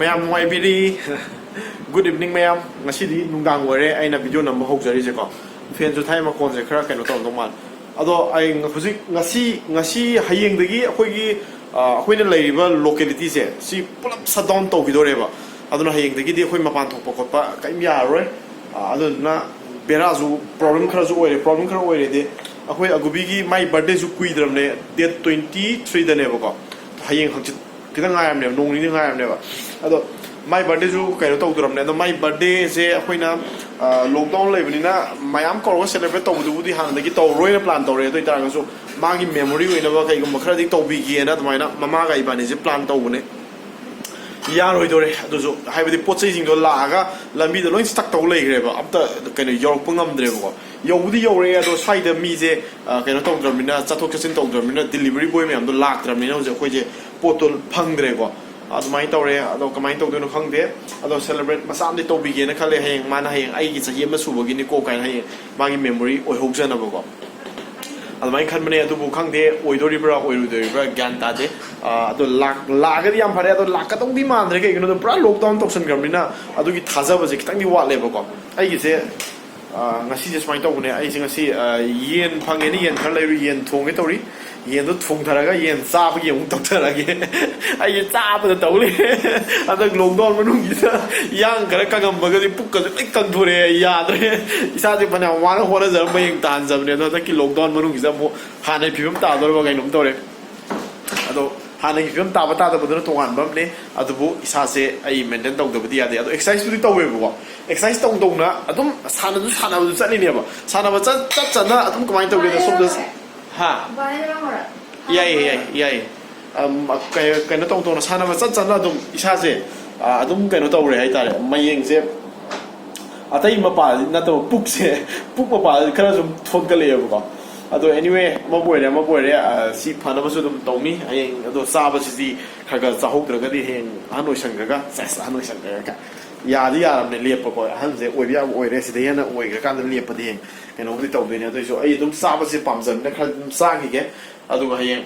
Mayam Waibiri, good evening, ma'am. Ngasi nungdang were aina video number hokjari je ko. Fan to time ko je khara kaino tong man. Ado ai huzik ngasi hayeng dagi akhoi akhoi na laiba locality se si pulap sadon to gidore ba. Ado na hayeng dagi di akhoi mapan thok pa pa kaim ya roi. Ado na berazu problem khara oire de akhoi agubi gi my birthday zu kuidram ne date 23 da ne ba ko. Hayeng hangchit kita ngayam ne nong ni ngayam ne ba. Ado my birthday ju kaino tawduram ne my birthday se akoina lockdown leibnina mayam ko celebrate tawdu di hang dagi taw roina plan tawre to itara so magi memory oina ba kai gum khara dik tawbi gi na tmaina mama ga ibani je plan tawbune ya roi dore adu so haibadi pochai jing do laaga lambi do loin stuck taw leigre ba apta kaino yorok pungam dre ba yobudi yore ado side mi je kaino tawdramina chathok chasin tawdramina delivery boy me am do lak tramina je khoi je potol phangdre ko adumai tawre ado kamai tawdeno khangde ado celebrate masam de tawbige na khale heng mana heng ai gi chahi ma subagi ni ko kai heng magi memory oi hokjana ba ko adumai khan mane adu bu khangde oi dori bra gyan ta de ado lag ga yam phare ado lak ka tong di mandre ke no pura lockdown toksan gamina adu gi thaja ba je kitang di wa le ba ko ai gi se ngasi je smai tawne ai singa si yen phangeni yen khar lai yen thonge tawri yen do thong tharaga yen cha ba gi ung tok tharage ai cha ba da tawle ada lockdown manung gi sa yang kara kagam ba ga di puk ka ai kang thore ya dre isa de bana wa na hora jar ba yeng tan jab ne da ki lockdown manung gi sa mo hanai phim ta do ba ga nom tawre ado hanai phim ta ba ta da ba to wan bam ne adu bu isa se ai maintain tawda ba dia de ado exercise du tawwe ba exercise tong tong na adum sana du chali ne ba sana ba chat na adum kamai tawge da sob da ha yai kaino tong tong na sana ba chat na adum isa se adum kaino tawre hai tare mayeng se atai mapa na to puk mapa khara zum thon ka le ba ado anyway maboire si phana ba su dum tawmi ayeng ado sa ba si khaga chahok dra ga di heng anoi sang ga anoi sang ga ya ne lepa ko han je oi bia oi re si de na oi ga kan lepa de eno bri taw de ne do so ai dum sa ba si pam jan ne kha sa gi ge adu ga heng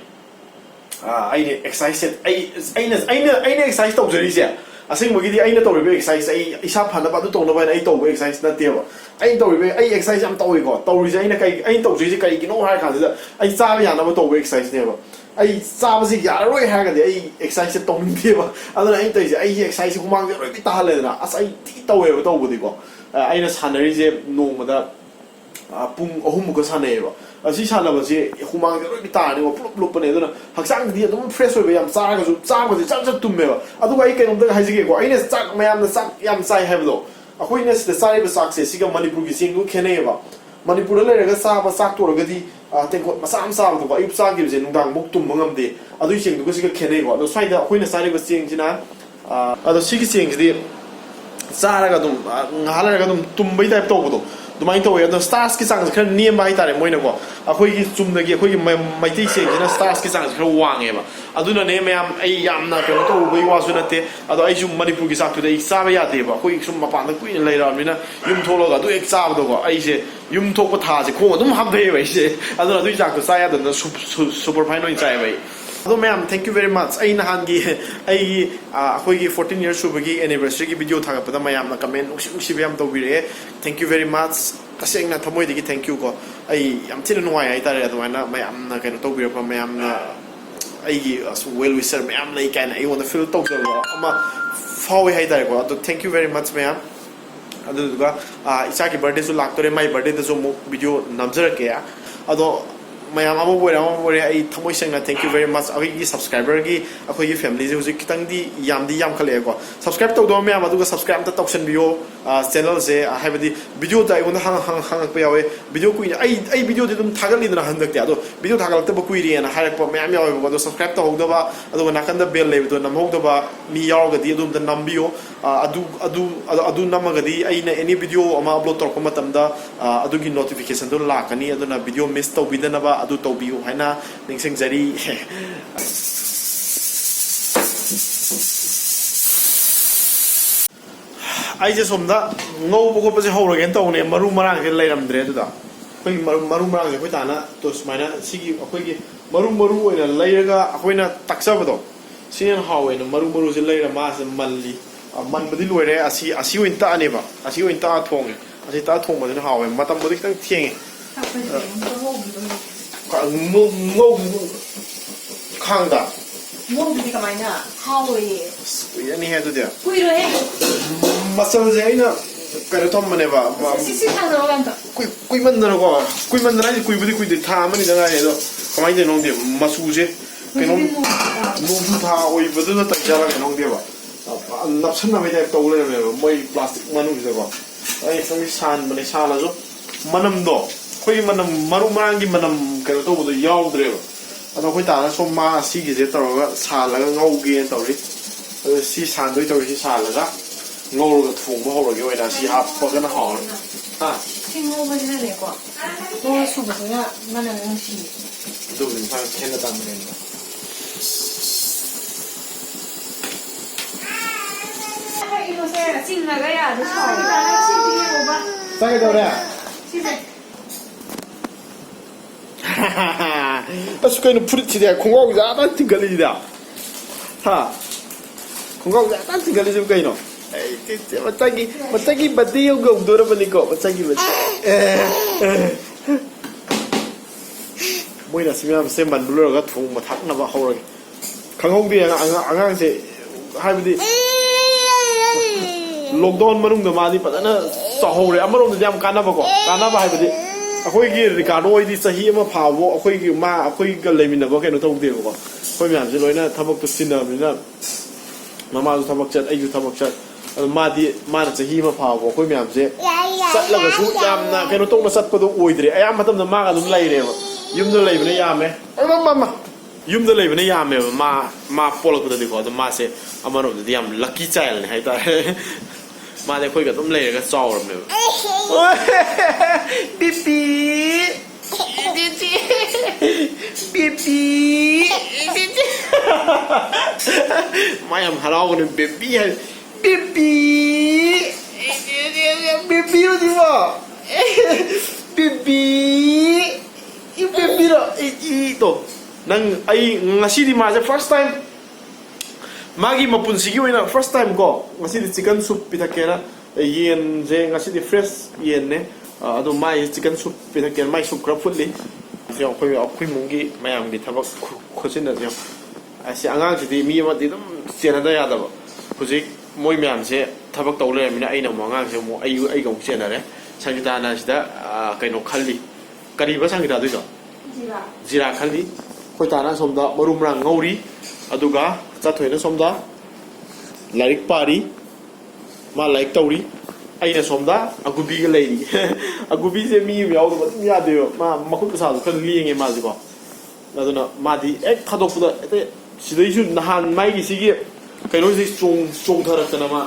ai ne exercise ai ne exercise taw jeri se asing mo gi di ai na taw re exercise ai isa phana ba du tong na ba ai taw exercise na te ba ai taw re ai exercise am taw ko taw ri ai na kai ai taw ji kai gi no ha ka de ai sa ya na ba taw exercise ne ba ai sa ba si ya roi ha ga de ai exercise tong ni de ba adu ai tai ai exercise ku mang de roi ta le na as ai ti taw e ba taw bu di ko ai na sanari je no ma da pung ahum ko sanai ba asi sana ba je humang de roi ta ni ko plup plup ne na haksang di adum fresh oi ba yam sa ga ju cha ba de chap tum me ba adu ai kai nom da hai ji ko ai ne sak mayam na sak yam sai have do akhoi ne se sai ba sak se siga manipur gi sing lu khene ba manipur le ga sa ba sak to ga di tengko masam sa ba ko ai sa gi je nungdang muk tum mangam de adu sing du ga siga khene ko adu sai da akhoi ne sai ba sing jina adu sigi sing di sa ra ga dum ngala ga dum tum bai type to do dumai to ya stars ki sang khar niam bai tare moina ko akhoi gi chumna gi akhoi gi mai ti se gi na stars ki sang khar wang e ba aduna ne mayam ai yam na ko to bai wa su na te ado ai jum manipur gi sak tu dei sa ba ya te ba akhoi sum ma pa na kuin lai ra mina yum tholo ga du ek sa ba do ko ai se yum thok pa tha se ko dum ham dei bai se aduna du jak tu sa ya da super fine no in sai bai ado ma'am thank you very much ai na han gi ai akhoi gi 14 years subagi anniversary gi video thaga pada mayam na comment usi yam to bi re thank you very much kaseng na thamoi digi thank you ko ai yam thina nuai ai tare ado na mayam na kaino to bi pa mayam na ai gi well wisher mayam lai kaina ai want to feel to so ama fawi hai tare ko ado thank you very much ma'am ado duga isa ki birthday su laktore my birthday da so video namjara ke ya ado mayam amo bore ai thamoi sengna thank you very much agi subscriber gi akhoi gi family je hujik kitang di yam khale ko subscribe to do mayam aduga subscribe ta toption bio channel se haibadi video ta igon hang pa yawe video ku ai video de dum thagal ni na handak te ado video thagal ta ba ku ri na harak pa mayam yawe ko subscribe ta hogda ba aduga nakan da bell le do nam hogda ba mi yaw ga di dum da nam bio adu namaga di ai na any video ama upload tor ko matam da adugi notification do la kani aduna video miss to bidana ba adu to biu haina ningsing jari ai je somda ngau bo ko se horo gen to ne maru marang ke leiram dre du da koi maru marang je koi ta na to smaina sigi koi gi maru oina leiraga akoina taksaba do Sinin hawe na maru se leira mas manli man badi loire asi win ta ne ba asi win ta thong asi ta thong ma hawe matam bodi tang thieng ka ngô khang da ngô thì cái máy nè hawe sui ani he do dia quy rồi hết masal je ina ka thom ma ne ba xí thằng nào làm thật kui man na ko kui man na kui bodi kui de tha ma ni da ga he do kamai de nong de masu je cái nong nong tha oi bodi da ta ja ga nong de ba napsan na me de to le me moi plastic manu je ko ai sami san bane sala jo manam do khoi manam maru mangi manam ka to bu yaw dre ba ano khoi ta na so ma si gi je to ga sa la ga ngau ge to ri si san doi to si sa la ga ngau ga thong ba ho lo ge wai da si ha pa ga na ho ha cái ngô bên này đẹp quá ngô sụp rồi á mà là ngô gì do ni sa ken da me ne 이거 새进那个呀，就炒一下，那新皮我吧， sa ke do re现在 asu kai no puri de kongau ja ta tingali da ha kongau ja ta tingali ju kai no matagi badi yo go do ra bani ko matagi badi moi na simya se man lu ga thung ma thak na ba ho ra khangau de angang se hai badi lockdown manung da ma di patana sa ho re amarom da jam kana ba ko kana ba hai badi akhoi gi ricardo di sahi ma phawo akhoi gi ma akhoi ga lemin na ba ke no tong de ko khoi myam je loina thabak to sin na mi na mama ju thabak chat ai ju thabak chat ma di ma na sahi ma phawo khoi myam je sat la ga su jam na ke no tong na sat ko do oidre ai am matam na ma ga dum lai re ba yum da lai bne ya me ai mama yum da lai bne ya me ma polo ko de ko da ma se amaro de yam lucky child ne hai ta ma de khoi ga dum lai ga chaw ram ne Bibi Bibi Mayam halau ni baby Bibi Bibi di ba Bibi Bibi lo ito nang ay ngasi di ma first time magi mapun sigi wina first time ko ngasi di chicken soup pitakera yen je ngasi di fresh yen ne ado mai chicken soup pitakera mai soup crab fully yo khoi mungi mayam gi thabak khosin na yo asi angang ji di mi ma di dum chena da ya da ba huji moi myam se thabak taw le mina aina mo angang se mo ai gong chena re sangita na sida kaino khalli kari ba sangita do jira khalli khoi ta na somda marum rang ngauri aduga chathoina somda larik pari ma like tawri aina somda agubi ga leiri agubi se mi yaw do batum ya de ma makut sa do kan lienge ma ji ko aduna ma di ek khadok puda ete sidai su nahan mai gi sigi kaino si chong tharak tana ma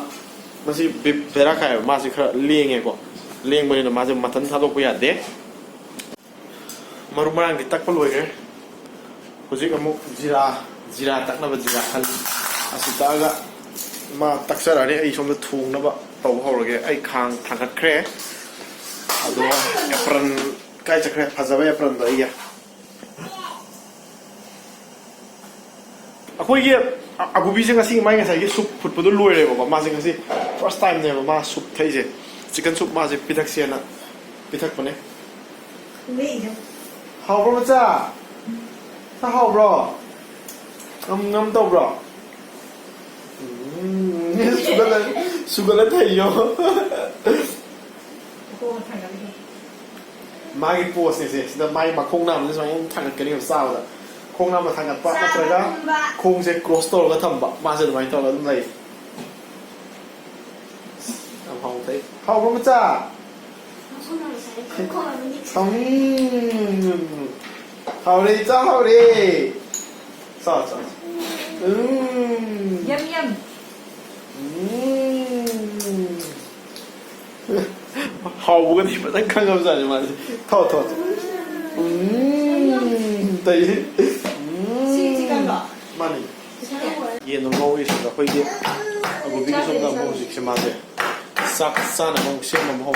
masi bera kai ma si khra lienge ko leng bani na ma je matan thadok pu ya de marumarang di tak paloi ge hojik amuk jira tak na ba jira khal asita ga ma taksara ne ai somda thung na ba taw hawrage ai khang thangat khre ado apron kai chakre phajabe apron da iya akoi ge agubi je ngasi mai ngasa ge soup phut pudu loire ba ma je ngasi first time ne ma soup thai je chicken soup ma je pitak siana pitak pone how bro cha ta how bro ngam to bro sugalan tayo magi pose ne se sida mai ma khong nam ne so yang thangat kani ga saw da khong nam ma thangat pa na traga khong se cross to ga thamba ma se mai to la dum lai am hong thai how bro cha xong hào đi cho hào đi sao sao yum yum hào cái gì mà đang căng không sao mà thọ thọ tay mani yên nó ngồi xuống là hơi đi aku bikin sama kamu musik semasa sak sana mau siapa mau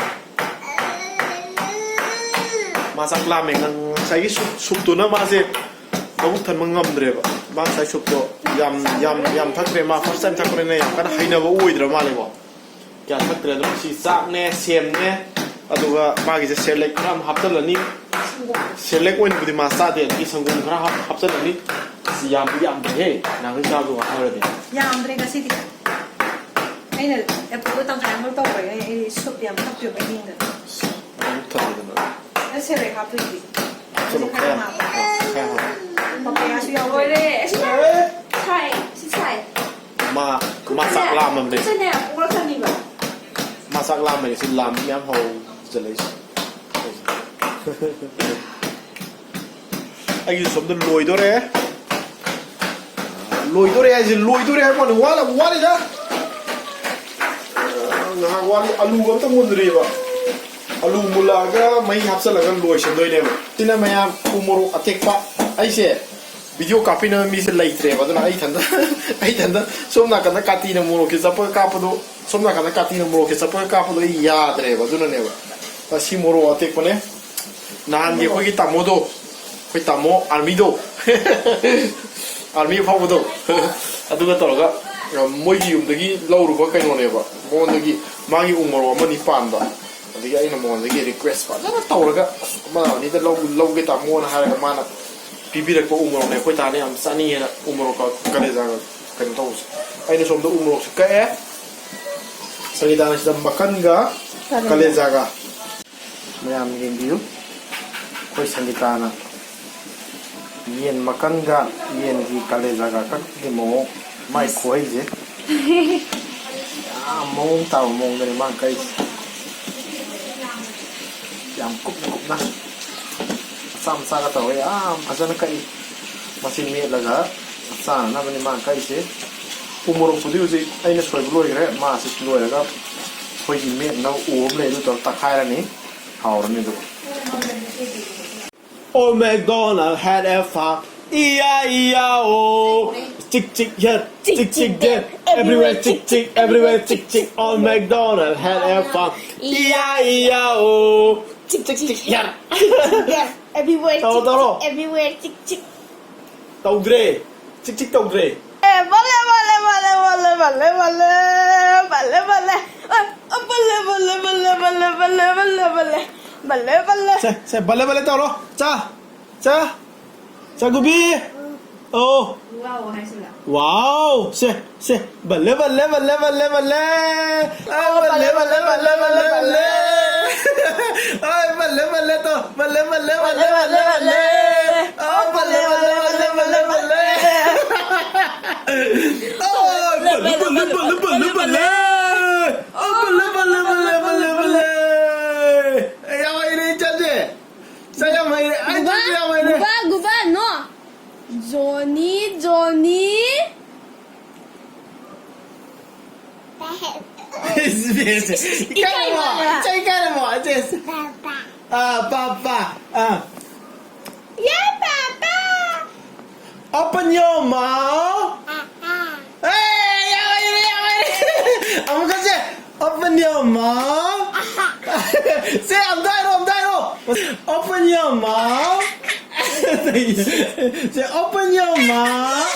masak lamen ang saya sup tu na masih ꯃꯕꯨꯛ ꯊꯟꯕ ꯉꯝꯗ꯭ꯔꯦꯕ ꯃꯥ ꯉꯁꯥꯏ ꯁꯨꯞꯇꯣ ꯌꯥꯝ ꯊꯛꯈ꯭ꯔꯦ ꯃꯥ first time ꯊꯛꯄꯅꯤꯅ ꯌꯥꯝ ꯀꯟꯅ ꯍꯩꯅꯕ ꯑꯣꯏꯗ꯭ꯔ ꯃꯥꯜꯂꯦꯀꯣ ꯀꯌꯥ ꯊꯛꯇ꯭ꯔꯦ ꯑꯗꯨꯝ ꯁꯤ ꯆꯥꯛꯅꯦ ꯁꯦꯝꯅꯦ ꯑꯗꯨꯒ ꯃꯥꯒꯤꯁꯦ ꯁꯦꯔꯂꯦꯛ ꯈꯔ ꯑꯃ ꯍꯥꯞꯆꯤꯜꯂꯅꯤ ꯁꯦꯔꯂꯦꯛ ꯑꯣꯏꯅꯕꯨꯗꯤ ꯃꯥ ꯆꯥꯗꯦ ꯑꯗꯒꯤ ꯁꯪꯒꯣꯝ ꯈꯔ ꯍꯥꯞꯆꯤꯜꯂꯅꯤ ꯁꯤ ꯌꯥꯝꯗ꯭ꯔꯦꯍꯦ ꯅꯍꯥꯟꯈꯩ ꯆꯥꯕꯗꯣ ꯍꯥꯏꯔꯗꯤ ꯌꯥꯝꯗ꯭ꯔꯦ ꯉꯁꯤꯗꯤ ꯑꯩꯅ ꯑꯦꯄꯜꯗꯣ ꯇꯪꯈꯥꯏ ꯑꯃ ꯇꯧꯕꯒꯤ ꯑꯩ ꯁꯨꯞ ꯌꯥꯝ ꯊꯛꯇꯣꯏꯕ ꯑꯍꯤꯡꯗ ꯑꯃꯨꯛ ꯊꯛꯑꯦꯗꯅ ꯑꯩ ꯁꯦꯔꯦꯛ ꯍꯥꯞꯇꯣꯏꯗꯤ ꯆꯠꯂꯣ ꯈꯔ ꯄꯄꯌꯥꯁꯨ ꯌꯥꯎꯔꯦ ꯁꯥꯏ ꯁꯤ ꯁꯥꯏ ꯃꯥ ꯆꯥꯛ ꯂꯥꯝꯃꯝꯅꯦ ꯁꯤꯅꯦ ꯄꯨꯔꯛꯀꯅꯤꯕ ꯃꯥ ꯆꯥꯛ ꯂꯥꯝꯃꯅꯤ ꯁꯤ ꯂꯥꯝ ꯃꯌꯥꯝ ꯍꯧꯖꯜꯂꯛꯏꯁꯦ ꯑꯩꯒꯤ ꯁꯣꯝꯗ ꯂꯣꯏꯗꯣꯔꯦ ꯍꯥꯏꯁꯦ ꯂꯣꯏꯗꯣꯔꯦ ꯍꯥꯏꯕ ꯋꯥꯠꯂꯤꯗꯉꯥꯏꯍꯥꯛ ꯋꯥꯠꯂꯤ ꯑꯂꯨꯒ ꯑꯝꯇ ꯃꯨꯟꯗ꯭ꯔꯤꯕ ꯑꯂꯨ ꯃꯨꯜꯂꯛꯑꯒ ꯃꯍꯤ ꯍꯥꯞꯆꯤꯜꯂꯒ ꯂꯣꯏꯁꯟꯗꯣꯏꯅꯦꯕ ꯁꯤꯅ ꯃꯌꯥꯝ ꯎ ꯃꯣꯔꯣꯛ ꯑꯇꯦꯛꯄ ꯑꯩꯁꯦ ꯚꯤꯗꯤꯑꯣ ꯀꯥꯞꯄꯤꯅꯕ ꯃꯤꯁꯦ ꯂꯩꯇ꯭ꯔꯦꯕ ꯑꯗꯨꯅ ꯑꯩ ꯏꯊꯟꯗ ꯁꯣꯝ ꯅꯥꯀꯟꯗ ꯀꯥꯇꯤꯅ ꯃꯣꯔꯣꯛꯀꯤ ꯆꯠꯄꯒ ꯀꯥꯞꯄꯗꯣ ꯁꯣꯝ ꯅꯥꯀꯟꯗ ꯀꯥꯇꯤꯅ ꯃꯣꯔꯣꯛꯀꯤ ꯆꯠꯄꯒ ꯀꯥꯞꯄꯗꯣ ꯑꯩ ꯌꯥꯗ꯭ꯔꯦꯕ ꯑꯗꯨꯅꯅꯦꯕ ꯁꯤ ꯃꯣꯔꯣꯛ ꯑꯇꯦꯛꯄꯅꯦ ꯅꯍꯥꯟꯒꯤ ꯑꯩꯈꯣꯏꯒꯤ ꯇꯥꯃꯣꯗꯣ ꯑꯩꯈꯣꯏ ꯇꯥꯃꯣ ꯑꯥꯔꯃꯤꯗꯣ ꯑꯥꯔꯃꯤ ꯐꯥꯎꯕꯗꯣ ꯑꯗꯨꯒ ꯇꯧꯔꯒ ꯃꯣꯏꯒꯤ ꯌꯨꯝꯗꯒꯤ ꯂꯧꯔꯨꯕ ꯀꯩꯅꯣꯅꯦꯕ ꯃꯉꯣꯟꯗꯒꯤ ꯃꯥꯒꯤ ꯎ ꯃꯣꯔꯣꯛ ꯑꯃꯅꯤ ꯄꯥꯟꯕ ꯑꯗꯒꯤ ꯑꯩꯅ ꯃꯉꯣꯟꯗꯒꯤ ꯔꯤꯀ꯭ꯋꯦꯁ ꯐꯖꯅ ꯇꯧꯔꯒ ꯑꯃ ꯑꯅꯤꯗ ꯂꯧꯒꯦ ꯇꯥꯃꯣꯅ ꯍꯥꯏꯔꯒ ꯃꯥꯅ ꯄꯤꯕꯤꯔꯛꯄ ꯎ ꯃꯣꯔꯣꯛꯅꯦ ꯑꯩꯈꯣꯏ ꯇꯥꯅ ꯌꯥꯝ ꯆꯥꯅꯤꯡꯉꯦꯅ ꯎ ꯃꯣꯔꯣꯛꯀ ꯀꯂꯦꯖꯥꯒ ꯀꯩꯅꯣ ꯇꯧꯕꯁꯦ ꯑꯩꯅ ꯁꯣꯝꯗ ꯎ ꯃꯣꯔꯣꯛꯁꯦ ꯀꯛꯑꯦ ꯁꯪꯒꯤꯇꯥꯅ ꯁꯤꯗ ꯃꯈꯟꯒ ꯀꯂꯦꯖꯥꯒ ꯃꯌꯥꯝ ꯌꯦꯡꯕꯤꯌꯨ ꯑꯩꯈꯣꯏ ꯁꯪꯒꯤꯇꯥꯅ ꯌꯦꯟ ꯃꯈꯟꯒ ꯌꯦꯟꯒꯤ ꯀꯂꯦꯖꯥꯒ ꯀꯛꯄꯒꯤ ꯃꯑꯣꯡ ꯃꯥꯏ ꯈꯨꯍꯩꯁꯦ ꯌꯥꯝ ꯃꯑꯣꯡ ꯇꯥꯕ ꯃꯑꯣꯡꯗꯅꯤ ꯃꯥꯅ ꯀꯛꯏꯁꯦ ꯌꯥꯝ ꯀꯨꯞꯅ ꯃꯆꯥꯒ ꯇꯧꯔꯒ ꯌꯥꯝ ꯐꯖꯅ ꯀꯛꯏ ꯃꯁꯤ ꯃꯦꯠꯂꯒ ꯆꯥꯅꯅꯕꯅꯤ ꯃꯥꯅ ꯀꯛꯏꯁꯦ ꯎ ꯃꯣꯔꯣꯛꯄꯨꯗꯤ ꯍꯧꯖꯤꯛ ꯑꯩꯅ ꯁꯣꯏꯕ ꯂꯣꯏꯈ꯭ꯔꯦ ꯃꯥꯁꯤ ꯂꯣꯏꯔꯒ ꯑꯩꯈꯣꯏꯒꯤ ꯃꯦꯠꯅꯕ ꯎ ꯑꯃ ꯂꯩ ꯑꯗꯨ ꯇꯧꯔꯒ ꯇꯛꯈꯥꯏꯔꯅꯤ ꯍꯥꯎꯔꯅꯤ ꯑꯗꯨꯒ Old MacDonald had a farm, E-I-E-I-O. Chick chick here, chick chick there, everywhere chick, everywhere chick. Old MacDonald had a farm, E-I-E-I-O. Chick here. Yes, everywhere Tao. everywhere chick. Tautre, chick tautre. Vale. Se bale tao cha gubi. Oh. Wow, hay sila. Wow, se bale. Ay, bale. Ay, bale to. Bale. Oh, bale. Oh, bale. Oh, bale. Ayaw ini jadi. Saya main. Ay, jadi main. Guba, no. Johnny. Ikan mo. Just. Papa. Yeah, Papa. Open your mouth. Hey, yaw ini. Kamu kasi. Open your mouth. Say, I'm dying. Open your mouth. Say, open your mouth.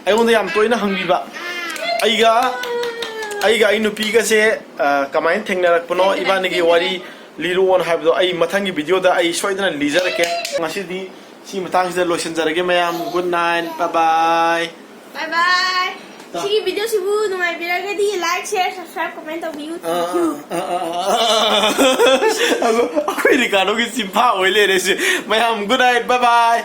ꯑꯩꯉꯣꯟꯗ ꯌꯥꯝ ꯇꯣꯏꯅ ꯍꯪꯕꯤꯕ ꯑꯩꯒ ꯅꯨꯄꯤꯒ ꯁꯦ ꯀꯃꯥꯏꯅ ꯊꯦꯡꯅꯔꯛꯄꯅꯣ ꯏꯕꯥꯅꯤꯒꯤ ꯋꯥꯔꯤ ꯂꯤꯔꯣꯅ ꯍꯥꯏꯕꯗꯣ ꯑꯩ ꯃꯊꯪꯒꯤ ꯚꯤꯗꯤꯑꯣꯗ ꯑꯩ ꯁꯣꯏꯗꯅ ꯂꯤꯖꯔꯛꯀꯦ ꯉꯁꯤꯗꯤ ꯁꯤ ꯃꯇꯥꯡꯁꯤꯗ ꯂꯣꯏꯁꯤꯟꯖꯔꯒꯦ ꯃꯌꯥꯝ ꯒꯨꯗ ꯅꯥꯏꯠ ꯕꯥꯏ Bye. ꯁꯤꯒꯤ ꯚꯤꯗꯤꯑꯣꯁꯤꯕꯨ ꯅꯨꯡꯉꯥꯏꯕꯤꯔꯒꯗꯤ ꯂꯥꯏꯛ ꯁꯦꯌꯔ ꯁꯕꯁꯀ꯭ꯔꯥꯏꯕ ꯀꯃꯦꯟ ꯇꯧꯕꯤꯌꯨ ꯑꯩꯈꯣꯏ ꯔꯤꯀꯥꯔꯗꯣꯒꯤ ꯆꯤꯝꯐꯥ ꯑꯣꯏ ꯂꯩꯔꯦ ꯁꯤ ꯃꯌꯥꯝ ꯒꯨꯗ ꯅꯥꯏꯠ ꯕꯥꯏ